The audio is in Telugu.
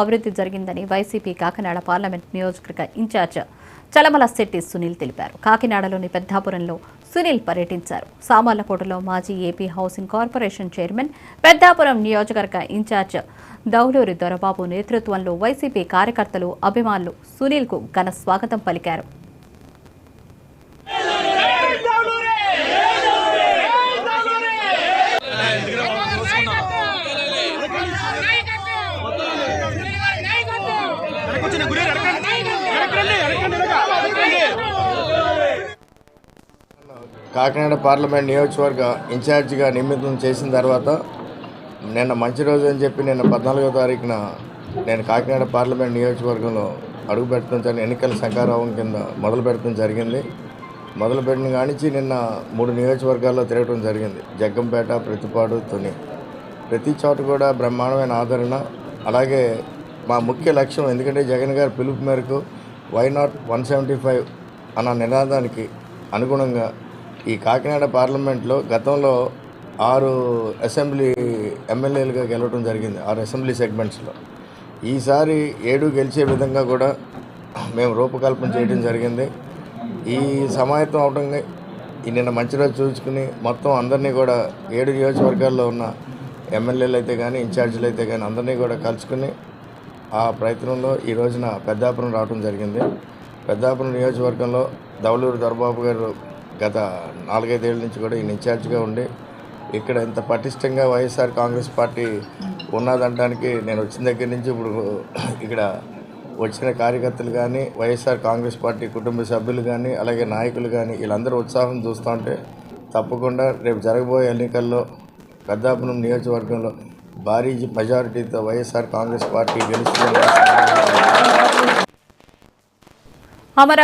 అభివృద్ధి జరిగిందని వైసీపీ కాకినాడ పార్లమెంట్ నియోజకవర్గ ఇన్ఛార్జ్ చలమల శెట్టి సునీల్ తెలిపారు. కాకినాడలోని పెద్దాపురంలో సునీల్ పర్యటించారు. సామర్లకోటలో మాజీ AP housing corporation chairman, Peddapuram నియోజకవర్గ ఇన్ఛార్జ్ దౌలూరి దొరబాబు నేతృత్వంలో వైసీపీ కార్యకర్తలు, అభిమానులు సునీల్కు ఘన స్వాగతం పలికారు. కాకినాడ పార్లమెంట్ నియోజకవర్గ ఇన్ఛార్జిగా నియమితం చేసిన తర్వాత నిన్న మంచి రోజు అని చెప్పి నిన్న 14వ తారీఖున నేను కాకినాడ పార్లమెంట్ నియోజకవర్గంలో అడుగు పెట్టడం జరిగింది. ఎన్నికల శంఖారావం కింద మొదలు పెట్టడం జరిగింది. మొదలుపెట్టిన కానించి నిన్న 3 నియోజకవర్గాల్లో తిరగడం జరిగింది. జగ్గంపేట, ప్రతిపాడు, తుని. ప్రతి చోట కూడా బ్రహ్మాండమైన ఆదరణ. అలాగే మా ముఖ్య లక్ష్యం, ఎందుకంటే జగన్ గారి పిలుపు మేరకు వై నాట్ 175 అన్న నినాదానికి అనుగుణంగా ఈ కాకినాడ పార్లమెంట్లో గతంలో 6 అసెంబ్లీ ఎమ్మెల్యేలుగా గెలవడం జరిగింది, 6 అసెంబ్లీ సెగ్మెంట్స్లో. ఈసారి 7 గెలిచే విధంగా కూడా మేము రూపకల్పన చేయడం జరిగింది. ఈ సమాయత్తం అవడంగా ఈ నిన్న మంచి రోజు చూసుకుని మొత్తం అందరినీ కూడా 7 నియోజకవర్గాల్లో ఉన్న ఎమ్మెల్యేలు అయితే కానీ, ఇన్ఛార్జీలు అయితే కానీ అందరినీ కూడా కలుసుకుని ఆ ప్రయత్నంలో ఈ రోజున పెద్దాపురం రావడం జరిగింది. పెద్దాపురం నియోజకవర్గంలో దౌలూరి దొరబాబు గారు గత 4-5 ఏళ్ళ నుంచి కూడా ఈయన ఇన్ఛార్జిగా ఉండి ఇక్కడ ఇంత పటిష్టంగా వైఎస్ఆర్ కాంగ్రెస్ పార్టీ ఉన్నదంటానికి నేను వచ్చిన దగ్గర నుంచి ఇప్పుడు ఇక్కడ వచ్చిన కార్యకర్తలు కానీ, వైఎస్ఆర్ కాంగ్రెస్ పార్టీ కుటుంబ సభ్యులు కానీ, అలాగే నాయకులు కానీ వీళ్ళందరూ ఉత్సాహం చూస్తూ ఉంటే తప్పకుండా రేపు జరగబోయే ఎన్నికల్లో పెద్దాపురం నియోజకవర్గంలో భారీ మెజారిటీతో వైఎస్ఆర్ కాంగ్రెస్ పార్టీ గెలుస్తుంది.